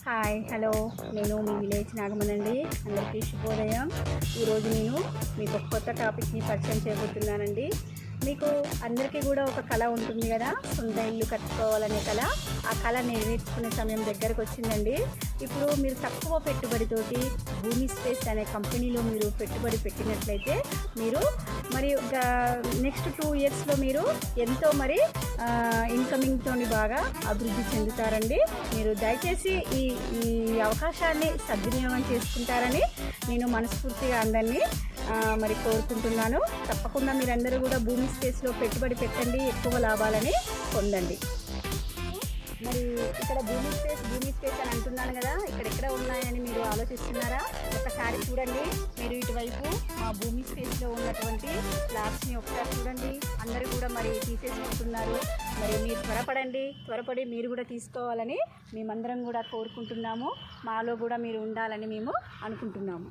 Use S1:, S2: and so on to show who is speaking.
S1: Hi hello నేను మీ village నాగమనండి. అందరికీ శుభోదయం. ఈరోజు నేను మీకు ఒక కొత్త టాపిక్ని పరిచయం చేయబోతున్నానండి. మీకు అందరికీ కూడా ఒక కళ ఉంటుంది కదా, సొంత ఇల్లు కట్టుకోవాలనే కళ. ఆ కళ నెరవేర్చుకునే సమయం దగ్గరకు వచ్చిందండి. ఇప్పుడు మీరు తక్కువ పెట్టుబడితోటి భూమి స్పేస్ అనే కంపెనీలో మీరు పెట్టుబడి పెట్టినట్లయితే మీరు మరి నెక్స్ట్ 2 ఇయర్స్లో మీరు ఎంతో మరి ఇన్కమింగ్తో బాగా అభివృద్ధి చెందుతారండి. మీరు దయచేసి ఈ ఈ అవకాశాన్ని సద్వినియోగం చేసుకుంటారని నేను మనస్ఫూర్తిగా అందరినీ మరి కోరుకుంటున్నాను. తప్పకుండా మీరందరూ కూడా భూమి స్పేస్లో పెట్టుబడి పెట్టండి, ఎక్కువ లాభాలని పొందండి. మరి ఇక్కడ భూమి స్పేస్ అని అంటున్నాను కదా, ఇక్కడెక్కడ ఉన్నాయని మీరు ఆలోచిస్తున్నారా? ఒకసారి చూడండి. మీరు ఇటువైపు మా భూమి స్పేస్లో ఉన్నటువంటి ఫ్లాట్స్ని ఒకసారి చూడండి. అందరూ కూడా మరి తీసేసుకుంటున్నారు. మరి మీరు త్వరపడి మీరు కూడా తీసుకోవాలని మేమందరం కూడా కోరుకుంటున్నాము. మాలో కూడా మీరు ఉండాలని మేము అనుకుంటున్నాము.